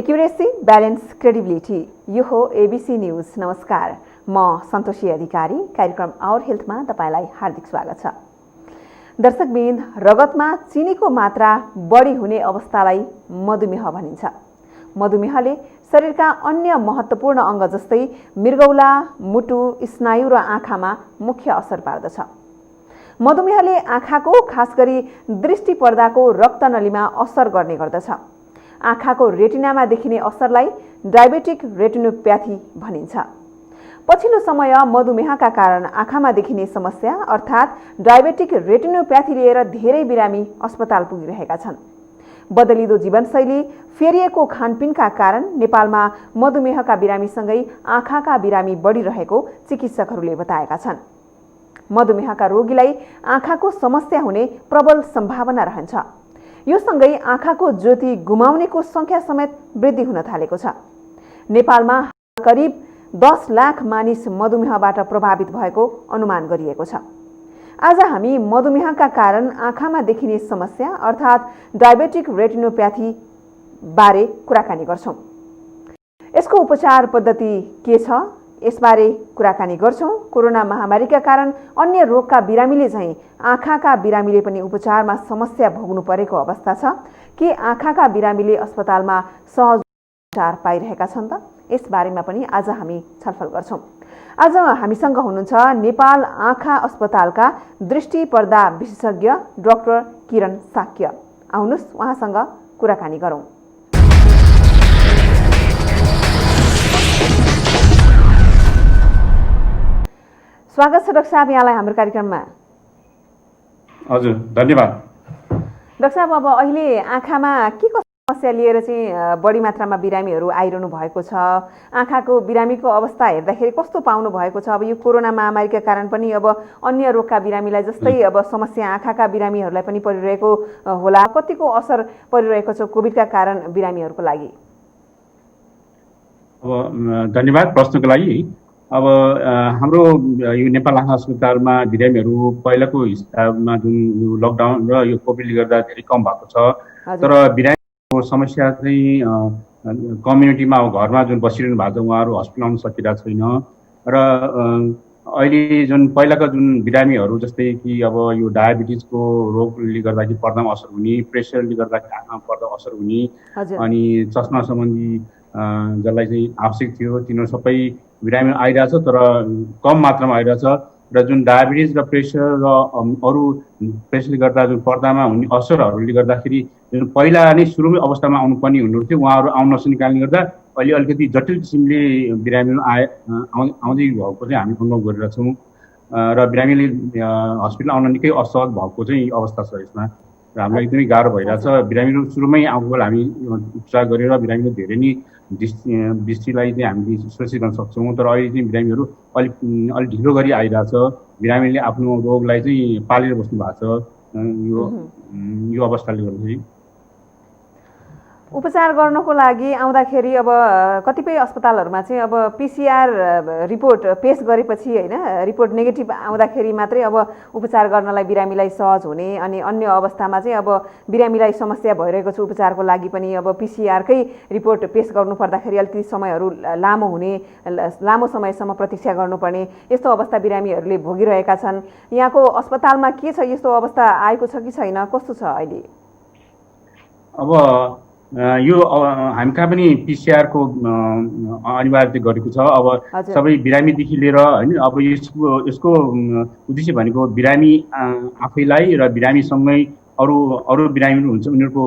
Accuracy, balance, credibility, यो हो ABC news. नमस्कार, म सन्तोषी अधिकारी। कार्यक्रम आवर हेल्थमा तपाईलाई हार्दिक स्वागत छ। दर्शकबिन, रगतमा चिनीको मात्रा बढी हुने अवस्थालाई मधुमेह भनिन्छ। मधुमेहले शरीरका अन्य महत्त्वपूर्ण अङ्ग जस्तै मृगौला, मुटु, स्नायु र आँखामा मुख्य असर पार्दछ। मधुमेहले आँखाको, खास गरी दृष्टि पर्दाको रक्तनलीमा असर गर्ने गर्दछ। आँखाको रेटिनामा देखिने असरलाई डायबेटिक रेटिनोप्याथी भनिन्छ। पछिल्लो समय मधुमेहका कारण आँखामा देखिने समस्या अर्थात् डायबेटिक रेटिनोप्याथी लिएर धेरै बिरामी अस्पताल पुगिरहेका छन्। बदलिदो जीवनशैली, फेरिएको खानपिनका कारण नेपालमा मधुमेहका बिरामीसँगै आँखाका बिरामी बढिरहेको चिकित्सकहरूले बताएका छन्। मधुमेहका रोगीलाई आँखाको समस्या हुने प्रबल सम्भावना रहन्छ। यो सँगै आँखाको ज्योति गुमाउनेको संख्या समेत वृद्धि हुन थालेको छ। नेपालमा करिब 10 लाख मानिस मधुमेहबाट प्रभावित भएको अनुमान गरिएको छ। आज हामी मधुमेहका कारण आँखामा देखिने समस्या अर्थात् डायबेटिक रेटिनोप्याथी बारे कुराकानी गर्छौं। यसको उपचार पद्धति के छ, यसबारे कुराकानी गर्छौं। कोरोना महामारीका कारण अन्य रोगका बिरामीले झैं आँखाका बिरामीले पनि उपचारमा समस्या भोग्नु परेको अवस्था छ। के आँखाका बिरामीले अस्पतालमा सहज उपचार पाइरहेका छन् त? यसबारेमा पनि आज हामी छलफल गर्छौं। आज हामीसँग हुनुहुन्छ नेपाल आँखा अस्पतालका दृष्टि पर्दा विशेषज्ञ डाक्टर किरण साक्य। आउनुस् उहाँसँग कुराकानी गरौं। स्वागत छ डाक्टर साहब यहाँलाई हाम्रो कार्यक्रममा। हजुर, धन्यवाद। डाक्टर साहब, अब अहिले आँखामा के कस्तो समस्या लिएर चाहिँ बढी मात्रामा बिरामीहरू आइरहनु भएको छ? आँखाको बिरामीको अवस्था हेर्दाखेरि कस्तो पाउनु भएको छ? अब यो कोरोना महामारीका कारण पनि अब अन्य रोगका बिरामीलाई जस्तै अब समस्या आँखाका बिरामीहरूलाई पनि परिरहेको होला। कतिको असर परिरहेको छ कोभिडका कारण बिरामीहरूको लागि? अब धन्यवाद प्रश्नको लागि। अब हाम्रो यो नेपाल आँखा अस्पतालमा बिरामीहरू पहिलाको हिसाबमा जुन यो लकडाउन र यो कोभिडले गर्दा धेरै कम भएको छ। तर बिरामीको समस्या चाहिँ कम्युनिटीमा अब घरमा जुन बसिरहनु भएको छ उहाँहरू हस्पिटल आउन सकिरहेको छैन। र अहिले जुन पहिलाका जुन बिरामीहरू जस्तै कि अब यो डायबिटिजको रोगले गर्दाखेरि पर्दामा असर हुने, प्रेसरले गर्दाखेरि आँखामा पर्दा असर हुने, अनि चस्मा सम्बन्धी जसलाई चाहिँ आवश्यक थियो तिनीहरू सबै बिरामी आइरहेछ, तर कम मात्रामा आइरहेछ। र जुन डायबिटिज र प्रेसर र अरू प्रेसरले गर्दा जुन पर्दामा हुने असरहरूले गर्दाखेरि जुन पहिला नै सुरुमै अवस्थामा आउनुपर्ने हुनुहुन्थ्यो उहाँहरू आउन नसक्ने कारणले गर्दा अहिले अलिकति जटिल किसिमले बिरामीहरू आउँदै भएको चाहिँ हामी अनुभव गरिरहेछौँ। र बिरामीले हस्पिटल आउन निकै असहज भएको चाहिँ अवस्था छ यसमा। र हामीलाई एकदमै गाह्रो भइरहेछ। बिरामीहरू सुरुमै आएको बेला हामी उपचार गरेर बिरामीहरू धेरै नै दृष्टिलाई चाहिँ हामीले सुरक्षित गर्न सक्छौँ। तर अहिले चाहिँ बिरामीहरू अलिक ढिलो गरी आइरहेछ। बिरामीले आफ्नो रोगलाई चाहिँ पालेर बस्नु भएको छ यो अवस्थाले गर्दाखेरि। उपचार गर्नको लागि आउँदाखेरि अब कतिपय अस्पतालहरूमा चाहिँ अब पीसीआर रिपोर्ट पेश गरेपछि हैन, रिपोर्ट नेगेटिभ आउँदाखेरि मात्रै अब उपचार गर्नलाई बिरामीलाई सहज हुने, अनि अन्य अवस्थामा चाहिँ अब बिरामीलाई समस्या भइरहेको छ उपचारको लागि पनि अब पीसीआरकै रिपोर्ट पेश गर्नु पर्दाखेरि अलिकति समयहरू लामो हुने, लामो समयसम्म प्रतीक्षा गर्नुपर्ने यस्तो अवस्था बिरामीहरूले भोगिरहेका छन्। यहाँको अस्पतालमा के छ, यस्तो अवस्था आएको छ कि छैन, कस्तो छ अहिले? अब यो हामी कहाँ पनि पीसीआरको अनिवार्य गरेको छ। अब सबै बिरामीदेखि लिएर होइन, अब यसको उद्देश्य भनेको बिरामी आफैलाई र बिरामीसँगै अरू बिरामीहरू हुन्छ उनीहरूको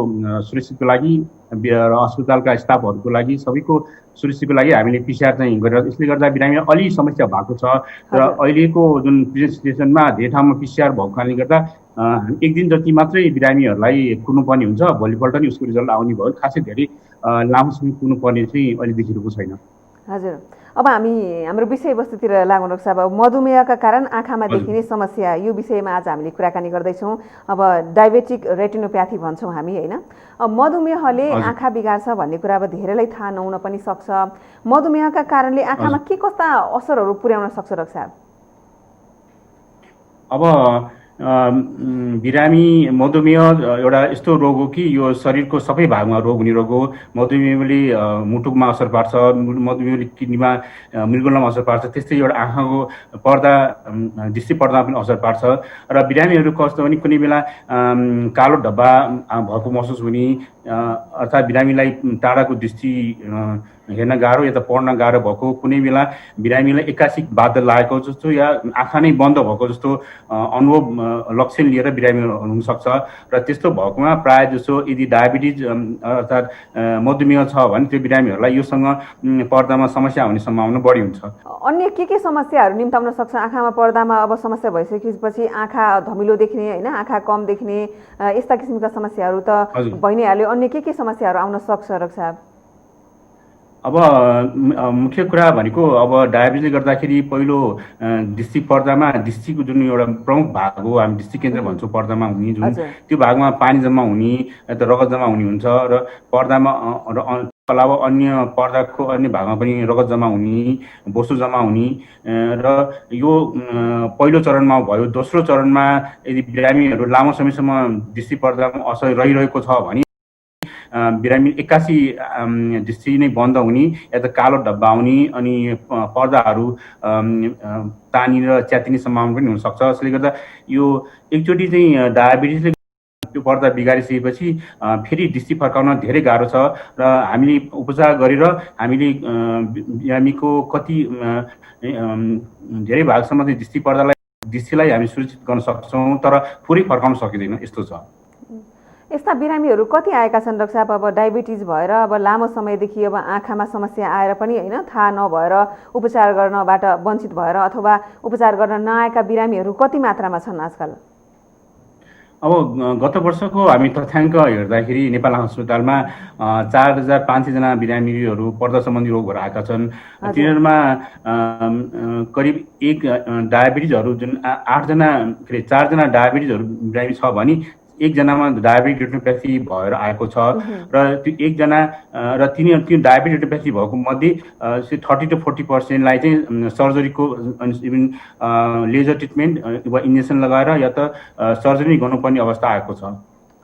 सुरक्षाको लागि र अस्पतालका स्टाफहरूको लागि सबैको सुरक्षाको लागि हामीले पीसीआर चाहिँ गरेर, यसले गर्दा बिरामी अलि समस्या भएको छ। र अहिलेको जुन प्रेजेन्ट सिचुएसनमा धेरै ठाउँमा पीसीआर भएको कारणले गर्दा एक दिन जति मात्रै बिरामीहरूलाई कुर्नुपर्ने हुन्छ, भोलिपल्ट नै उसको रिजल्ट आउने भयो। खासै धेरै लामो समय कुर्नुपर्ने चाहिँ अहिले देखिरहेको छैन। हजुर, अब हामी हाम्रो विषयवस्तुतिर लागौँ डाक्टर साहब। मधुमेहका कारण आँखामा देखिने समस्या, यो विषयमा आज हामीले कुराकानी गर्दैछौँ। अब डायबेटिक रेटिनोप्याथी भन्छौँ हामी होइन। अब मधुमेहले आँखा बिगार्छ भन्ने कुरा अब धेरैलाई थाहा नहुन पनि सक्छ। मधुमेहका कारणले आँखामा के कस्ता असरहरू पुर्याउन सक्छ डाक्टर साहब? अब बिरामी मधुमेह एउटा यस्तो रोग हो कि यो शरीरको सबै भागमा रोग हुने रोग हो। मधुमेहले मुटुमा असर पार्छ, मधुमेहले किडनीमा मृगौलामा असर पार्छ, त्यस्तै एउटा आँखाको पर्दा दृष्टि पर्दामा पनि असर पार्छ। र बिरामीहरू कस्तो भने कुनै बेला कालो धब्बा भएको महसुस हुने, अर्थात् बिरामीलाई टाढाको दृष्टि हेर्न गाह्रो या त पढ्न गाह्रो भएको, कुनै बेला बिरामीलाई एक्कासी बादल लागेको जस्तो या आँखा नै बन्द भएको जस्तो अनुभव लक्षण लिएर बिरामी हुनसक्छ। र त्यस्तो भएकोमा प्रायः जसो यदि डायबिटिज अर्थात् मधुमेह छ भने त्यो बिरामीहरूलाई योसँग पर्दामा समस्या हुने सम्भावना बढी हुन्छ। अन्य के समस्याहरू निम्ताउन सक्छ? आँखामा पर्दामा अब समस्या भइसकेपछि आँखा धमिलो देख्ने, होइन, आँखा कम देख्ने, यस्ता किसिमका समस्याहरू त भइ नै हाल्यो। अन्य के समस्याहरू आउन सक्छ डाक्टर साहब? अब मुख्य कुरा भनेको अब डायबिटिजले गर्दाखेरि पहिलो दृष्टि पर्दामा दृष्टिको जुन एउटा प्रमुख भाग हो, हामी दृष्टि केन्द्र भन्छौँ पर्दामा हुने जुन, त्यो भागमा पानी जम्मा हुने या त रगत जम्मा हुने हुन्छ। र पर्दामा अलावा अन्य पर्दाको अन्य भागमा पनि रगत जम्मा हुने, बोसो जम्मा हुने। र यो पहिलो चरणमा भयो। दोस्रो चरणमा यदि बिरामीहरू लामो समयसम्म दृष्टि पर्दामा असर रहिरहेको छ भने बिरामी एक्कासी दृष्टि नै बन्द हुने या त कालो धब्बा आउने अनि पर्दाहरू तानिएर च्यातिने सम्भावना पनि हुनसक्छ। यसले गर्दा यो एकचोटि चाहिँ डायबिटिसले त्यो पर्दा बिगारिसकेपछि फेरि दृष्टि फर्काउन धेरै गाह्रो छ। र हामीले उपचार गरेर हामीले बिरामीको कति धेरै भागसम्म चाहिँ दृष्टिलाई हामी सुरक्षित गर्न सक्छौँ, तर पुरै फर्काउन सकिँदैन, यस्तो छ। यस्ता बिरामीहरू कति आएका छन् डाक्टर साहब? अब डायबिटिज भएर अब लामो समयदेखि अब आँखामा समस्या आएर पनि, होइन, थाहा नभएर उपचार गर्नबाट वञ्चित भएर अथवा उपचार गर्न नआएका बिरामीहरू कति मात्रामा छन् आजकल? अब गत वर्षको हामी तथ्याङ्क हेर्दाखेरि नेपाल अस्पतालमा 4500जना बिरामीहरू पर्दा सम्बन्धी रोग भएर आएका छन्। तिनीहरूमा करिब एक डायबिटिजहरू जुन 4जना डायबिटिजहरू बिरामी छ भने एकजनामा डायबिटिक रेटिनोप्याथी भएर आएको छ। र त्यो एकजना र त्यो डायबिटिक रेटिनोप्याथी भएको मध्ये 30 to 40% चाहिँ सर्जरीको इभन लेजर ट्रिटमेन्ट वा इन्जेक्सन लगाएर या त सर्जरी गर्नुपर्ने अवस्था आएको छ।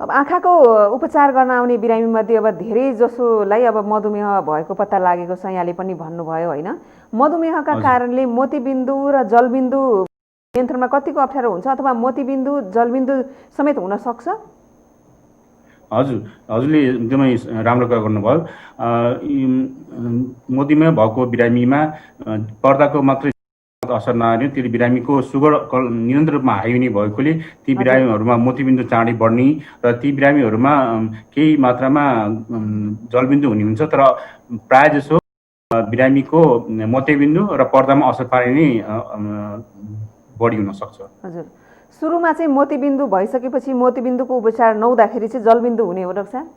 अब आँखाको उपचार गर्न आउने बिरामीमध्ये अब धेरै जसोलाई अब मधुमेह भएको पत्ता लागेको छ, यहाँले पनि भन्नुभयो, होइन? मधुमेहका कारणले मोतीबिन्दु र जलबिन्दु नियन्त्रणमा कतिको अप्ठ्यारो हुन्छ अथवा मोतीबिन्दु जलबिन्दु समेत हुन सक्छ? हजुरले एकदमै राम्रो कुरा गर्नुभयो। मधुमेह भएको बिरामीमा पर्दाको मात्रै असर नआउने, त्यो बिरामीको सुगर निरन्तर रूपमा हाई हुने भएकोले ती बिरामीहरूमा मोतीबिन्दु चाँडै बढ्ने र ती बिरामीहरूमा केही मात्रामा जलबिन्दु हुने हुन्छ। तर प्रायः जसो बिरामीको मोतीबिन्दु र पर्दामा असर पार्ने बढी हुन सक्छ। हजुर, सुरुमा चाहिँ मोतीबिन्दु भइसकेपछि मोतीबिन्दुको उपचार नहुँदाखेरि चाहिँ जलबिन्दु हुने हो डाक्टर साहब?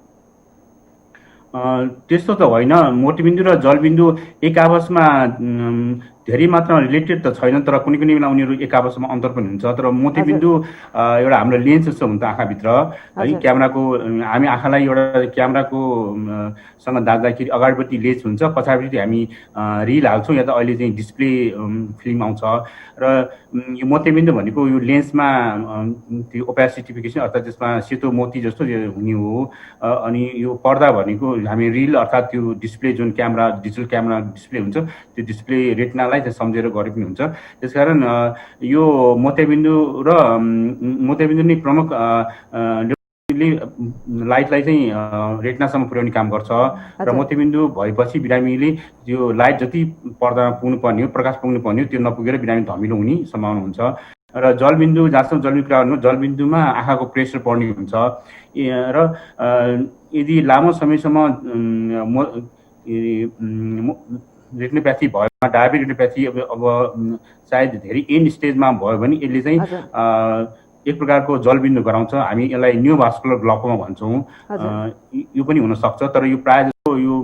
त्यस्तो त होइन। मोतीबिन्दु र जलबिन्दु एक आपसमा धेरै मात्रामा रिलेटेड त छैन, तर कुनै कुनै बेला उनीहरू एक आपसमा अन्तर पनि हुन्छ। तर मोतीबिन्दु एउटा हाम्रो लेन्स जस्तो हुन्छ आँखाभित्र, है, क्यामेराको। हामी आँखालाई एउटा क्यामेराको सँग दाग्दाखेरि अगाडिपट्टि लेन्स हुन्छ, पछाडिपट्टि हामी रिल हाल्छौँ या त अहिले चाहिँ डिस्प्ले फिल्म आउँछ। र यो मोतीबिन्दु भनेको यो लेन्समा त्यो ओपेसिटिफिकेसन अर्थात् त्यसमा सेतो मोती जस्तो हुने हो। अनि यो पर्दा भनेको हामी रिल अर्थात् त्यो डिस्प्ले जुन क्यामेरा डिजिटल क्यामेरा डिस्प्ले हुन्छ, त्यो डिस्प्ले रेटिनालाई चाहिँ सम्झेर गरे पनि हुन्छ। त्यसकारण यो मोतीबिन्दु नै प्रमुख लाइटलाई चाहिँ रेटिनासम्म पुर्याउने काम गर्छ। र मोतीबिन्दु भएपछि बिरामीले त्यो लाइट जति पर्दामा पुग्नुपर्ने हो, प्रकाश पुग्नुपर्ने हो, त्यो नपुगेर बिरामी धमिलो हुने सम्भावना हुन्छ। र जलबिन्दु, जहाँसम्म जलबिन्दु कुरा गर्नु, जलबिन्दुमा आँखाको प्रेसर बढ्ने हुन्छ। र यदि लामो समयसम्म रेटिनोप्याथी भयो, डायबिटिक रेटिनोप्याथी अब सायद धेरै एन्ड स्टेजमा भयो भने यसले चाहिँ एक प्रकारको जलबिन्दु गराउँछ। हामी यसलाई न्योभास्कुलर ग्लाउकोमा भन्छौँ। यो पनि हुनसक्छ, तर यो प्रायः जस्तो यो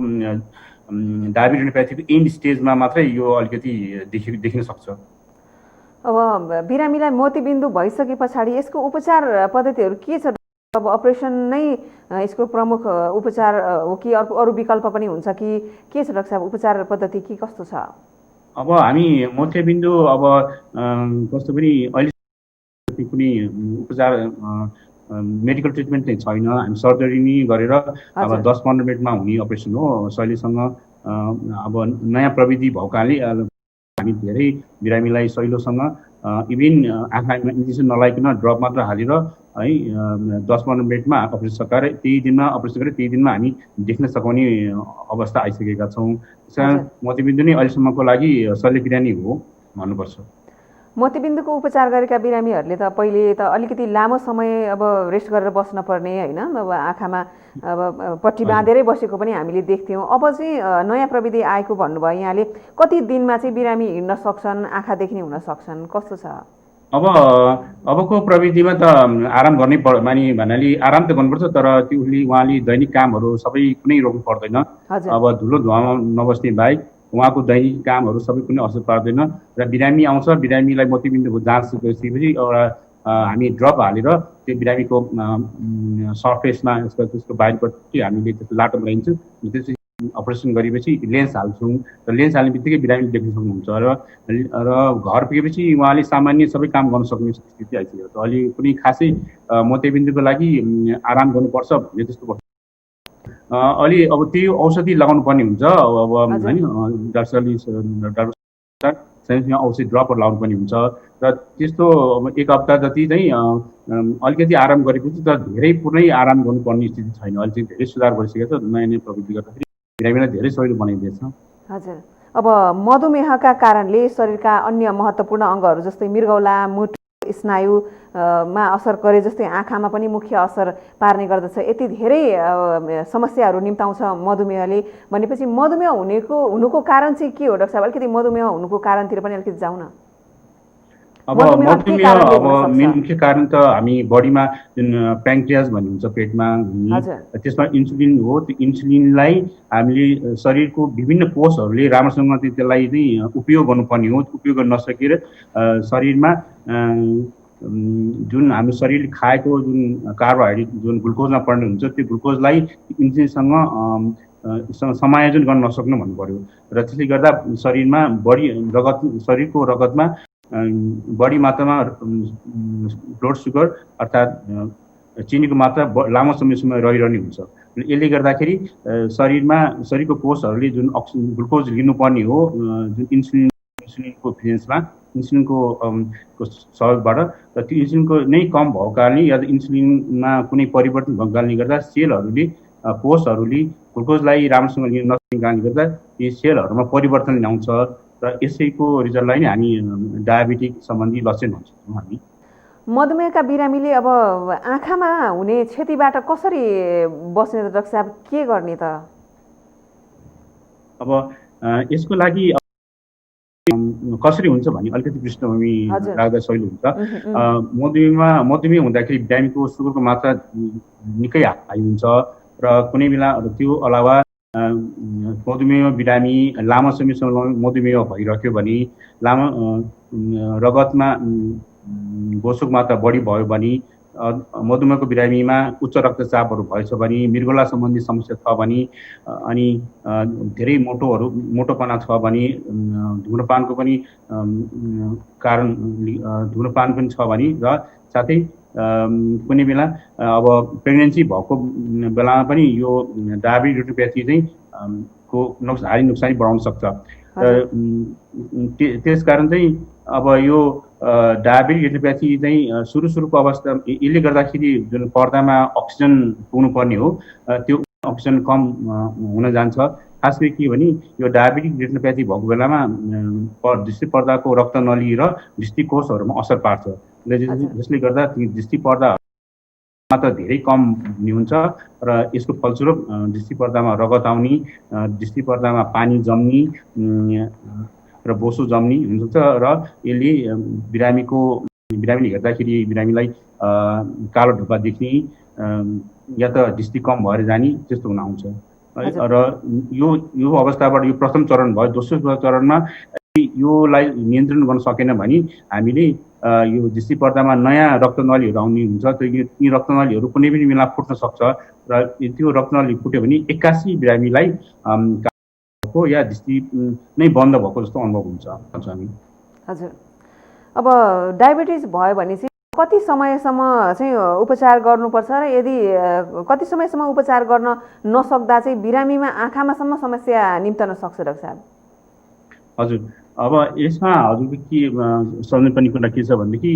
डायबिटिक रेटिनोप्याथीको एन्ड स्टेजमा मात्रै यो अलिकति देखिन सक्छ। अब बिरामीलाई मोतीबिन्दु भइसके पछाडि यसको उपचार पद्धतिहरू के छ? अब अपरेसन नै यसको प्रमुख उपचार हो कि अरू विकल्प पनि हुन्छ कि के छ डाक्टर साहब? उपचार पद्धति के कस्तो छ? अब हामी मोतीबिन्दु अब कस्तो पनि अहिले कुनै उपचार मेडिकल ट्रिटमेन्ट चाहिँ छैन। हामी सर्जरी नै गरेर अब 10-15 मिनटमा हुने अपरेसन हो। शैलीसँग अब नयाँ प्रविधि भएको कारणले हामी धेरै बिरामीलाई सहिलोसँग इभिन आँखामा इन्जेक्सन नलाइकन ड्रप मात्र हालेर है 10-15 मिनटमा अपरेसन सकाएर त्यही दिनमा अपरेसन गरेर त्यही दिनमा हामी देख्न सकाउने अवस्था आइसकेका छौँ। त्यस कारण मोतीबिन्दु नै अहिलेसम्मको लागि शल्यक्रिया नै हो भन्नुपर्छ। मोतीबिन्दुको उपचार गरेका बिरामीहरूले त पहिले त अलिकति लामो समय अब रेस्ट गरेर बस्न पर्ने होइन, अब आँखामा अब पट्टी बाँधेरै बसेको पनि हामीले देख्थ्यौँ। अब चाहिँ नयाँ प्रविधि आएको भन्नुभयो यहाँले, कति दिनमा चाहिँ बिरामी हिँड्न सक्छन्, आँखा देख्ने हुन सक्छन्, कस्तो छ? अबको प्रविधिमा त आराम गर्नै मानि भन्नाले आराम त गर्नुपर्छ, तर त्यो उहाँले दैनिक कामहरू सबै कुनै रोक्नु पर्दैन। अब धुलो धुवामा नबस्ने बाहेक उहाँको दैनिक कामहरू सबै कुनै असर पार्दैन। र बिरामी आउँछ, बिरामीलाई मोतीबिन्दुको जाँच गरेपछि एउटा हामी ड्रप हालेर त्यो बिरामीको सर्फेसमा त्यसको बाहिरपट्टि हामीले त्यसको लाटो लगाइन्छौँ। त्यसपछि अपरेसन गरेपछि लेन्स हाल्छौँ र लेन्स हाल्ने बित्तिकै बिरामी देख्न सक्नुहुन्छ र घर पुगेपछि उहाँले सामान्य सबै काम गर्न सक्ने स्थिति आइसकेको छ। अहिले कुनै खासै मोतीबिन्दुको लागि आराम गर्नुपर्छ भन्ने त्यस्तो अलि अब त्यो औषधि लगाउनु पर्ने हुन्छ। अब होइन डाक्टरले औषधि ड्रपहरू लगाउनु पर्ने हुन्छ र त्यस्तो 1 हप्ता जति चाहिँ अलिकति आराम गरेपछि त धेरै पुरै आराम गर्नुपर्ने स्थिति छैन। अहिले चाहिँ धेरै सुधार भइसकेको छ। नयाँ नयाँ प्रविधि गर्दाखेरि बिरामीलाई धेरै सजिलो बनाइदिएछ। हजुर, अब मधुमेहका कारणले शरीरका अन्य महत्त्वपूर्ण अङ्गहरू जस्तै मृगौला, मुटु, स्नायुमा असर गरे जस्तै आँखामा पनि मुख्य असर पार्ने गर्दछ। यति धेरै समस्याहरू निम्ताउँछ मधुमेहले भनेपछि मधुमेह हुनुको कारण चाहिँ के हो डाक्टर साहब? अलिकति मधुमेह हुनुको कारणतिर पनि अलिकति जाउँ न। अब मधुमेह अब मेन मुख्य कारण त हामी बडीमा जुन प्याङ्क्रियास भन्ने हुन्छ पेटमा, त्यसमा इन्सुलिन हो। त्यो इन्सुलिनलाई हामीले शरीरको विभिन्न कोषहरूले राम्रोसँग त्यसलाई चाहिँ उपयोग गर्नुपर्ने हो। उपयोग गर्न नसकेर शरीरमा जुन हाम्रो शरीरले खाएको जुन कार्बोहाइड्रेट जुन ग्लुकोजमा पर्ने हुन्छ त्यो ग्लुकोजलाई इन्सुलिनसँग समायोजन गर्न नसक्नु भन्नु पर्यो। र त्यसले गर्दा शरीरमा शरीरको रगतमा बढी मात्रामा ब्लड सुगर अर्थात् चिनीको मात्रा लामो समयसम्म रहिरहने हुन्छ। यसले गर्दाखेरि शरीरको कोषहरूले जुन ग्लुकोज लिनुपर्ने हो जुन इन्सुलिनको फिजेन्समा इन्सुलिनको सहयोगबाट, र त्यो इन्सुलिनको नै कम भएको कारणले या त इन्सुलिनमा कुनै परिवर्तन भएको कारणले गर्दा कोषहरूले ग्लुकोजलाई राम्रोसँग लिन नसक्ने कारणले गर्दा यी सेलहरूमा परिवर्तन ल्याउँछ र यसैको रिजल्टलाई नै हामी डायबिटिक सम्बन्धी लक्षण भन्छौँ। हामी मधुमेहका बिरामीले अब आँखामा हुने क्षतिबाट कसरी बस्ने त डाक्टर साहब, के गर्ने त? अब यसको लागि कसरी हुन्छ भने अलिकति पृष्ठभूमि राख्दा सजिलो हुन्छ। मधुमेह हुँदाखेरि बिरामीको सुगरको मात्रा निकै हाई हुन्छ र कुनै बेला त्यो अलावा मधुमेह बिरामी लामो समयसम्म मधुमेह भइरह्यो भने, लामो रगतमा बोसोको मात्रा बढी भयो भने, मधुमेहको बिरामीमा उच्च रक्तचापहरू भएछ भने, मृगौला सम्बन्धी समस्या छ भने, अनि धेरै मोटोपना छ भने, धुम्रपानको पनि धुम्रपान पनि छ भने, र साथै कुनै बेला अब प्रेग्नेन्सी भएको बेलामा पनि यो डायबिटिक रेटिनोप्याथी चाहिँ भारी नोक्सानी बढाउन सक्छ। त्यसकारण चाहिँ अब यो डायबिटिक रेटिनोप्याथी चाहिँ सुरुको अवस्था यसले गर्दाखेरि जुन पर्दामा अक्सिजन पुग्नुपर्ने हो त्यो अक्सिजन कम हुन जान्छ। खास गरी के भने यो डायबिटिक रेटिनोप्याथी भएको बेलामा दृष्टि पर्दाको रक्तनली र दृष्टिकोषहरूमा असर पार्छ, जसले गर्दा दृष्टि पर्दा मात्रा धेरै कम हुने हुन्छ र यसको फलस्वरूप दृष्टि पर्दामा रगत आउने, दृष्टि पर्दामा पानी जम्ने र बोसो जम्ने हुन्छ र यसले बिरामीले हेर्दाखेरि बिरामीलाई कालो ढुक्का देख्ने या त दृष्टि कम भएर जाने त्यस्तो हुन आउँछ। र यो अवस्थाबाट यो प्रथम चरण भयो। दोस्रो चरणमा योलाई नियन्त्रण गर्न सकेन भने हामीले यो दृष्टि पर्दामा नयाँ रक्तनलीहरू आउने हुन्छ। यी रक्तनलीहरू कुनै पनि बेला फुट्न सक्छ र त्यो रक्तनली फुट्यो भने 81 बिरामीलाई या दृष्टि नै बन्द भएको जस्तो अनुभव हुन्छ हामी। हजुर, अब डायबिटिज भयो भने चाहिँ कति समयसम्म चाहिँ उपचार गर्नुपर्छ र यदि कति समयसम्म उपचार गर्न नसक्दा चाहिँ बिरामीमा आँखामासम्म समस्या निम्तन सक्छ डाक्टर साहब? हजुर, अब यसमा हजुरको के सम्झनुपर्ने कुरा के छ भनेदेखि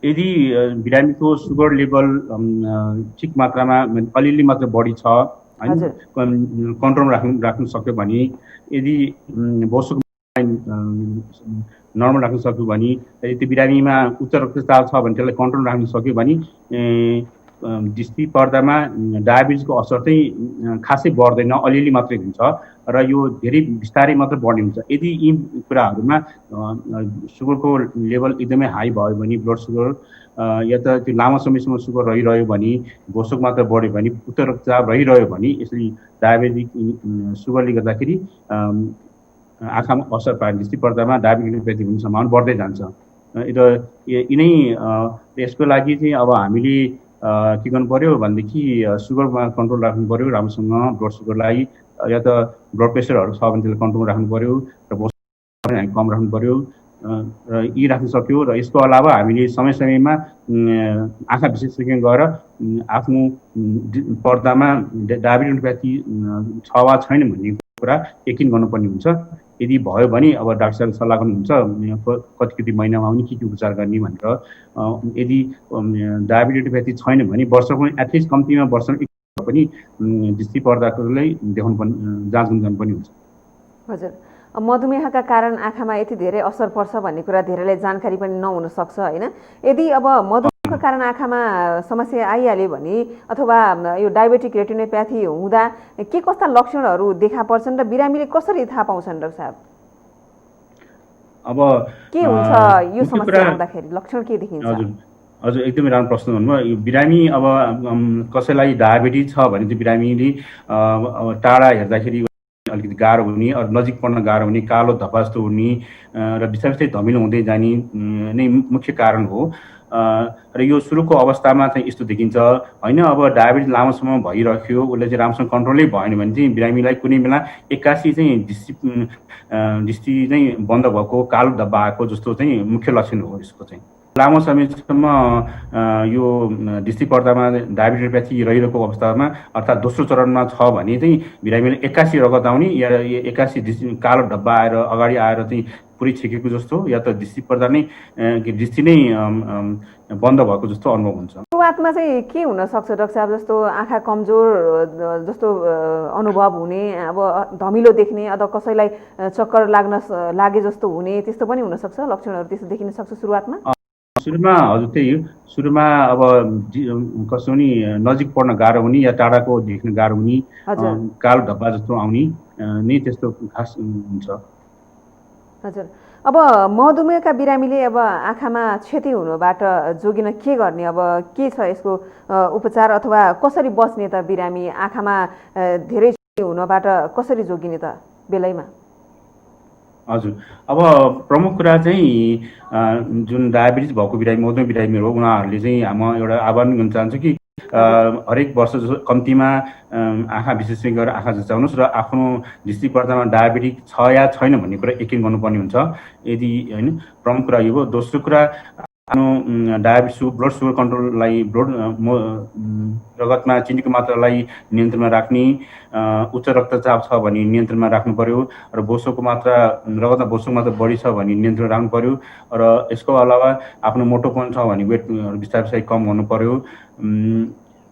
यदि बिरामीको सुगर लेभल ठिक मात्रामा अलिअलि मात्र बढी छ हैन, कन्ट्रोलमा राख्नु सक्यो भने, यदि बोसोको नर्मल राख्न सक्यो भने, यदि त्यो बिरामीमा उच्च रक्तचाप छ भने त्यसलाई कन्ट्रोल राख्न सक्यो भने दृष्टि पर्दामा डायबिटिजको असर चाहिँ खासै बढ्दैन, अलिअलि मात्रै हुन्छ र यो धेरै बिस्तारै मात्र बढ्ने हुन्छ। यदि यी कुराहरूमा सुगरको लेभल एकदमै हाई भयो भने, ब्लड सुगर या त त्यो लामो समयसम्म सुगर रहिरह्यो भने, बोसोक मात्र बढ्यो भने, उच्च रक्तचाप रहिरह्यो भने, यसरी डायबेटिक सुगरले गर्दाखेरि आँखामा असर पार्ने, दृष्टि पर्दामा डायबेटिक रेटिनोपेथी हुने सम्भावना बढ्दै जान्छ। र यिनै यसको लागि चाहिँ अब हामीले के गर्नु पर्यो भनेदेखि सुगरमा कन्ट्रोल राख्नु पर्यो राम्रोसँग, ब्लड सुगरलाई या त ब्लड प्रेसरहरू छ भने त्यसलाई कन्ट्रोल राख्नु पर्यो र बोसोक हामी कम राख्नु पर्यो र यी राख्न सक्यो। र यसको अलावा हामीले समय समयमा आँखा विशेषज्ञ गएर आफ्नो पर्दामा डायबेटिक रेटिनोपेथी छ वा छैन भन्ने कुरा यकिन गर्नुपर्ने हुन्छ। यदि भयो भने अब डाक्टर साहबले सल्लाह गर्नुहुन्छ कति महिनामा पनि के उपचार गर्ने भनेर। यदि डायबेटिक रेटिनोपेथी छैन भने वर्षको एटलिस्ट कम्तीमा वर्षमा एक पनि दृष्टि पर्दाकोलाई देखाउनु पर्ने, जाँच गर्न जानुपर्ने हुन्छ। हजुर, मधुमेहका कारण आँखामा यति धेरै असर पर्छ भन्ने कुरा धेरैलाई जानकारी पनि नहुन सक्छ हैन। यदि अब मधुमेहका कारण आँखामा समस्या आइहाल्यो भने अथवा यो डायबेटिक रेटिनोपेथी हुँदा के कस्ता लक्षणहरू देखा पर्छन् र बिरामीले कसरी थाहा पाउँछन् डाक्टर साहब? अब के हुन्छ यो समस्या आउँदाखेरि, लक्षण के देखिन्छ? हजुर, एकदमै राम्रो प्रश्न भन्नुभयो। यो बिरामी अब कसैलाई डायबिटिज छ भने चाहिँ बिरामीले टाढा हेर्दाखेरि अलिकति गाह्रो हुने, नजिक पर्न गाह्रो हुने, कालो धब्बा जस्तो हुने र बिस्तारै बिस्तारै धमिलो हुँदै जाने नै मुख्य कारण हो। र यो सुरुको अवस्थामा चाहिँ यस्तो देखिन्छ होइन। अब डायबिटिज लामो समय भइरह्यो, उसले चाहिँ राम्रोसँग कन्ट्रोलै भएन भने चाहिँ बिरामीलाई कुनै बेला एक्कासी चाहिँ दृष्टि चाहिँ बन्द भएको, कालो धब्बा आएको जस्तो चाहिँ मुख्य लक्षण हो यसको चाहिँ। लामो समयसम्म यो दृष्टि पर्दामा डायबेटिक रेटिनोपेथी रहिरहेको अवस्थामा अर्थात् दोस्रो चरणमा छ भने चाहिँ बिरामीले एक्कासी रगत आउने या एक्कासी कालो धब्बा आएर अगाडि आएर चाहिँ पुरै छेकेको जस्तो या त दृष्टि पर्दा नै दृष्टि नै बन्द भएको जस्तो अनुभव हुन्छ। सुरुवातमा चाहिँ के हुन सक्छ डाक्टर साहब? जस्तो आँखा कमजोर जस्तो अनुभव हुने, अब धमिलो देख्ने अथवा कसैलाई चक्कर लागे जस्तो हुने, त्यस्तो पनि हुन सक्छ, लक्षणहरू त्यस्तो देखिन सक्छ सुरुवातमा? सुरुमा हजुर त्यही हो। सुरुमा अब कसो नि नजिक पर्न गाह्रो हुने या टाढाको देख्न गाह्रो हुने, कालो धब्बा जस्तो आउने नै त्यस्तो खास हुन्छ। हजुर, अब मधुमेहका बिरामीले अब आँखामा क्षति हुनुबाट जोगिन के गर्ने? अब के छ यसको उपचार अथवा कसरी बच्ने त बिरामी आँखामा धेरै क्षति हुनबाट कसरी जोगिने त बेलैमा? हजुर, अब प्रमुख कुरा चाहिँ जुन डायबिटिज भएको बिरामी, मधुमेह बिरामीहरू हो, उनीहरूले चाहिँ म एउटा आह्वान गर्न चाहन्छु कि हरेक वर्ष कम्तीमा आँखा विशेषज्ञ गरेर आँखा जचाउनुहोस् र आफ्नो दृष्टि पर्दामा डायबिटिक छ या छैन भन्ने कुरा यकिन गर्नुपर्ने हुन्छ। यदि होइन, प्रमुख कुरा यो हो। दोस्रो कुरा, आफ्नो डायबिटिस ब्लड सुगर कन्ट्रोललाई, रगतमा चिनीको मात्रालाई नियन्त्रणमा राख्ने, उच्च रक्तचाप छ भने नियन्त्रणमा राख्नु पर्यो र बोसोको मात्रा, रगतमा बोसोको मात्रा बढी छ भने नियन्त्रण राख्नु पर्यो र यसको अलावा आफ्नो मोटोपन छ भने वेट बिस्तारै बिस्तारै कम गर्नु पर्यो।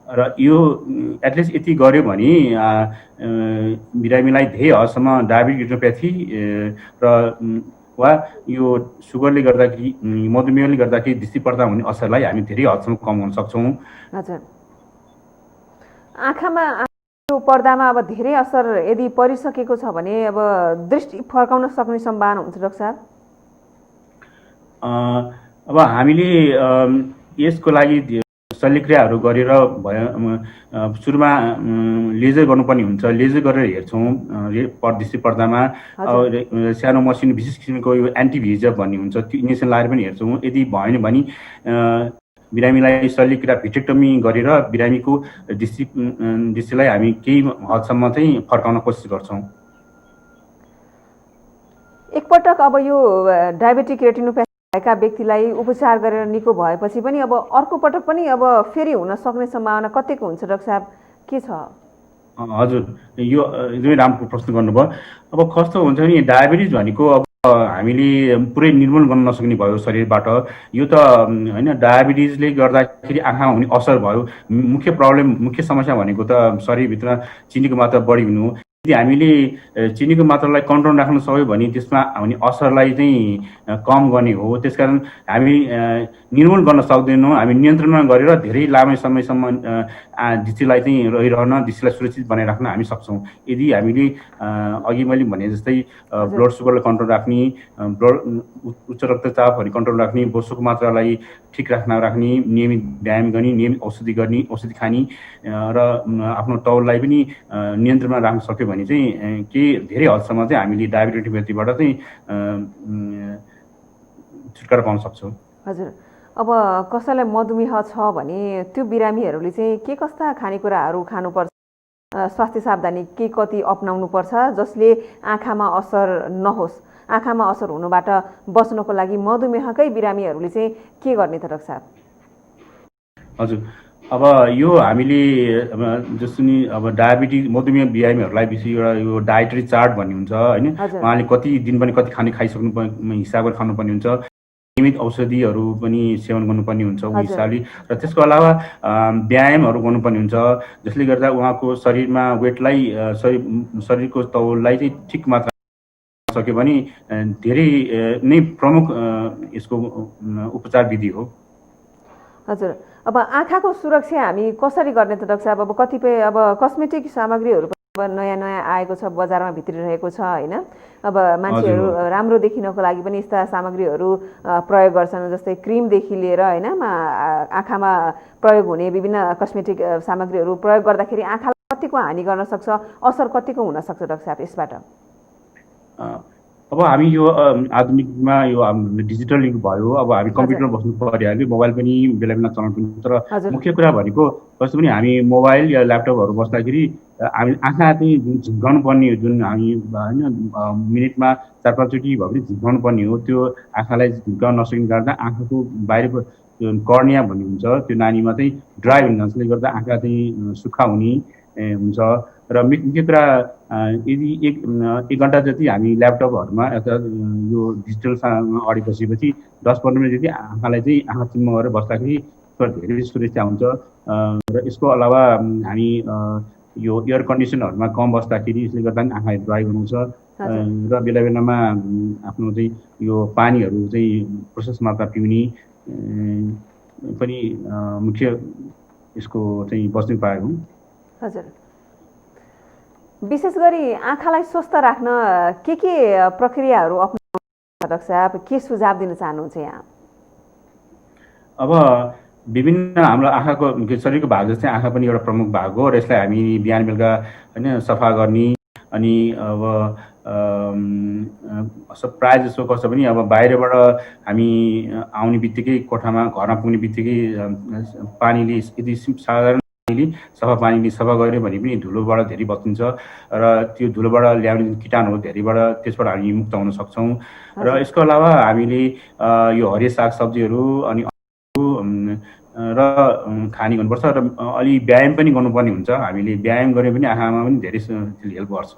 र यो एटलिस्ट यति गर्यो भने बिरामीलाई धेरै हदसम्म डायबिटिक रेटिनोपेथी र वा यो सुगरले गर्दाखेरि, मधुमेहले गर्दाखेरि दृष्टि पर्दा हुने असरलाई हामी धेरै हदसम्म कम गर्न सक्छौँ। हजुर, आँखामा पर्दामा अब धेरै असर यदि परिसकेको छ भने अब दृष्टि फर्काउन सक्ने सम्भावना हुन्छ डाक्टर साहब? अब हामीले यसको लागि शल्यक्रियाहरू गरेर सुरुमा लेजर गर्नुपर्ने हुन्छ। लेजर गरेर हेर्छौँ दृष्टि पर्दामा। सानो मसिनो विशेष किसिमको यो एन्टिभिजब भन्ने हुन्छ, त्यो इन्जेक्सन लगाएर पनि हेर्छौँ। यदि भएन भने बिरामीलाई शल्यक्रिया भिट्रेक्टोमी गरेर बिरामीको दृष्टिलाई हामी केही हदसम्म चाहिँ फर्काउन कोसिस गर्छौँ। एकपटक अब यो डायबेटिक रेटिनोपेथी भएका व्यक्तिलाई उपचार गरेर निको भएपछि पनि अब अर्को पटक पनि अब फेरि हुन सक्ने सम्भावना कतिको हुन्छ डाक्टर साहब, के छ? हजुर, यो एकदमै राम्रो प्रश्न गर्नुभयो। अब कस्तो हुन्छ नि, डायबिटिज भनेको अब हामीले पुरै निर्मूल गर्न नसक्ने भयो शरीरबाट। यो त होइन, डायबिटिजले गर्दाखेरि आँखामा हुने असर भयो। मुख्य समस्या भनेको त शरीरभित्र चिनीको मात्रा बढी हुनु। यदि हामीले चिनीको मात्रालाई कन्ट्रोल राख्न सक्यो भने त्यसमा हुने असरलाई चाहिँ कम गर्ने हो। त्यसकारण हामी निर्मूल गर्न सक्दैनौँ, हामी नियन्त्रणमा गरेर धेरै लामो समयसम्म दृष्टिलाई चाहिँ दृष्टिलाई सुरक्षित बनाइराख्न हामी सक्छौँ। यदि हामीले अघि मैले भने जस्तै ब्लड सुगरलाई कन्ट्रोल राख्ने, उच्च रक्तचापहरू कन्ट्रोल राख्ने, बोसोको मात्रालाई ठिक राख्ने, नियमित व्यायाम गर्ने, नियमित औषधि खाने र आफ्नो तौललाई पनि नियन्त्रणमा राख्न सक्यो भने चाहिँ के धेरै हदसम्म चाहिँ हामीले डायबिटिजबाट चाहिँ छुटकारा पाउन सक्छौँ। हजुर, अब कसैलाई मधुमेह छ भने त्यो बिरामीहरूले चाहिँ के कस्ता खानेकुराहरू खानुपर्छ, स्वास्थ्य सावधानी के कति अपनाउनुपर्छ जसले आँखामा असर नहोस्, आँखामा असर हुनुबाट बच्नको लागि मधुमेहकै बिरामीहरूले चाहिँ के गर्ने त डाक्टर साहब? हजुर, अब यो हामीले जस्तो नि अब डायबिटिज मधुमेह बिरामीहरूलाई विशेष एउटा यो डायटरी चार्ट भन्ने हुन्छ होइन। उहाँले कति दिन पनि कति खाइसक्नु हिसाब गरेर खानुपर्ने हुन्छ। नियमित औषधिहरू पनि सेवन गर्नुपर्ने हुन्छ उस हिसाबले। र त्यसको अलावा व्यायामहरू गर्नुपर्ने हुन्छ, जसले गर्दा उहाँको शरीरमा वेटलाई शरीरको तौललाई चाहिँ ठिक मात्रा सक्यो भने धेरै नै प्रमुख यसको उपचार विधि हो। हजुर, अब आँखाको सुरक्षा हामी कसरी गर्ने त डाक्टर साहब? अब कतिपय अब कस्मेटिक सामग्रीहरू नयाँ आएको छ, बजारमा भित्रिरहेको छ होइन। अब मान्छेहरू राम्रो देखिनको लागि पनि यस्ता सामग्रीहरू प्रयोग गर्छन्, जस्तै क्रिमदेखि लिएर होइन आँखामा प्रयोग हुने विभिन्न कस्मेटिक सामग्रीहरू प्रयोग गर्दाखेरि आँखालाई कतिको हानि गर्न सक्छ, असर कतिको हुन सक्छ डाक्टर साहब यसबाट? अब हामी यो आधुनिकमा यो डिजिटल युग भयो, अब हामी कम्प्युटर बस्नु परिहाल्यो, मोबाइल पनि बेला बेला चलाउनु पर्छ। तर मुख्य कुरा भनेको कस्तो पनि हामी मोबाइल या ल्यापटपहरू बस्दाखेरि हामी आँखा चाहिँ झिम्काउनु पर्ने हो, जुन हामी होइन मिनटमा 4-5 चोटि भए पनि झिम्काउनु पर्ने हो। त्यो आँखालाई झिम्काउन नसक्ने गर्दा आँखाको बाहिरको कर्निया भन्ने हुन्छ, त्यो नानीमा चाहिँ ड्राई हुने जसले गर्दा आँखा चाहिँ सुक्खा हुने हुन्छ। र मुख्य कुरा यदि एक घन्टा जति हामी ल्यापटपहरूमा अथवा यो डिजिटलसँग अडि बसेपछि 10-15 मिनट जति आँखालाई चाहिँ आँखा चिम्म गरेर बस्दाखेरि धेरै सुरक्षा हुन्छ। र यसको अलावा हामी यो एयर कन्डिसनहरूमा कम बस्दाखेरि यसले गर्दा पनि आँखा ड्राई हुनुहुन्छ। र बेला बेलामा आफ्नो चाहिँ यो पानीहरू चाहिँ प्रशस्त मात्रा पिउने पनि मुख्य यसको चाहिँ बस्ने उपाय हो। हजुर, विशेष गरी आँखालाई स्वस्थ राख्न के प्रक्रियाहरू अपनाउनु डाक्टर साहब, के सुझाव दिन चाहनुहुन्छ यहाँ? अब विभिन्न हाम्रो आँखाको शरीरको भाग जस्तै आँखा पनि एउटा प्रमुख भाग हो र यसलाई हामी बिहान बेलुका होइन सफा गर्ने। अनि अब प्रायः जसो कस्तो पनि अब बाहिरबाट हामी आउने बित्तिकै कोठामा घरमा पुग्ने बित्तिकै पानीले यदि साधारण सफा पानीले सफा गऱ्यो भने पनि धुलोबाट धेरै बचिन्छ र त्यो धुलोबाट ल्याउने कीटाणुहरू धेरैबाट त्यसबाट हामी मुक्त हुन सक्छौँ। र यसको अलावा हामीले यो हरियो सागसब्जीहरू अनि र खाने गर्नुपर्छ र अलि व्यायाम पनि गर्नुपर्ने हुन्छ। हामीले व्यायाम गरे पनि आँखामा पनि धेरै हेल्प गर्छ।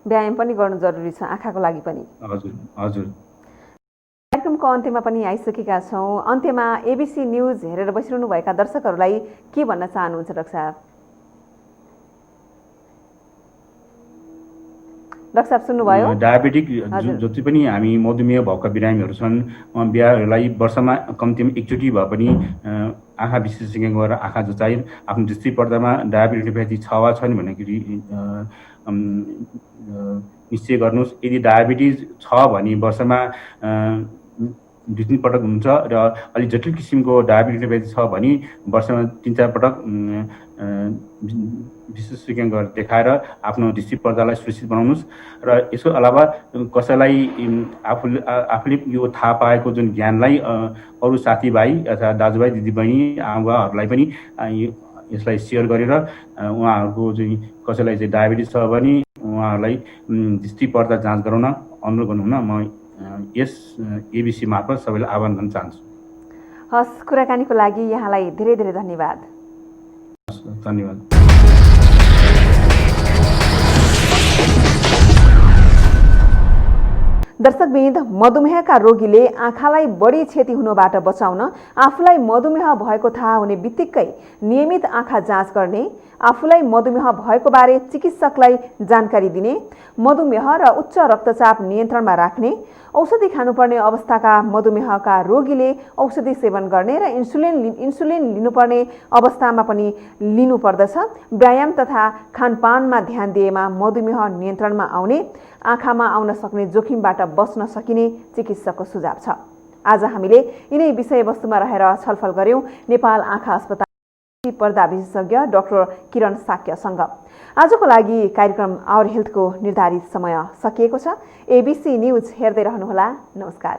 व्यायाम पनि गर्नु जरुरी छ आँखाको लागि पनि। हजुर हजुर। कार्यक्रमको अन्त्यमा पनि आइसकेका छौँ। अन्त्यमा एबिसी न्युज हेरेर बसिरहनुभएका दर्शकहरूलाई के भन्न चाहनुहुन्छ डाक्टर साहब? डाक्टर साहब सुन्नुभयो? डायबिटिक जति पनि हामी मधुमेह भएका बिरामीहरू छन् बिरामीहरूलाई वर्षमा कम्तीमा एकचोटि भए पनि आँखा विशेषज्ञ गएर आँखा जचाइ आफ्नो दृष्टि पर्दामा डायबिटिज छ वा छैन भन्दाखेरि निश्चय गर्नुहोस्। यदि डायबिटिज छ भने वर्षमा 2-3 पटक हुन्छ र अलि जटिल किसिमको डायबिटिज छ भने वर्षमा 3-4 पटक विशेषज्ञ गएर देखाएर आफ्नो दृष्टि पर्दालाई सुरक्षित बनाउनुहोस्। र यसको अलावा कसैलाई आफूले यो थाहा पाएको जुन ज्ञानलाई अरू साथीभाइ अथवा दाजुभाइ दिदीबहिनी आमाहरूलाई पनि यसलाई सेयर गरेर उहाँहरूको चाहिँ कसैलाई चाहिँ डायबिटिज छ भने उहाँहरूलाई दृष्टि पर्दा जाँच गराउन अनुरोध गर्नुहुन म यस एबिसी मार्फत सबैलाई आह्वान गर्न चाहन्छु। हस्, कुराकानीको लागि यहाँलाई धेरै धेरै धन्यवाद। धन्यवाद। दर्शकवृन्द, मधुमेहका रोगीले आँखालाई बढी क्षति हुनबाट बचाउन आफूलाई मधुमेह भएको थाहा हुने बित्तिकै नियमित आँखा जाँच गर्ने, आफूलाई मधुमेह भएको बारे चिकित्सकलाई जानकारी दिने, मधुमेह र उच्च रक्तचाप नियन्त्रणमा राख्ने, औषधि खानुपर्ने अवस्थाका मधुमेहका रोगीले औषधि सेवन गर्ने र इन्सुलिन लिनुपर्ने अवस्थामा पनि लिनुपर्दछ। व्यायाम तथा खानपानमा ध्यान दिएमा मधुमेह नियन्त्रणमा आउने, आँखामा आउन सक्ने जोखिमबाट बच्न सकिने चिकित्सकको सुझाव छ। आज हामीले यिनै विषयवस्तुमा रहेर छलफल गर्यौं नेपाल आँखा अस्पताल पर्दा विशेषज्ञ डाक्टर किरण साक्यसँग। आजको लागि कार्यक्रम आवर हेल्थको निर्धारित समय सकिएको छ। एबिसी न्युज हेर्दै रहनुहोला। नमस्कार।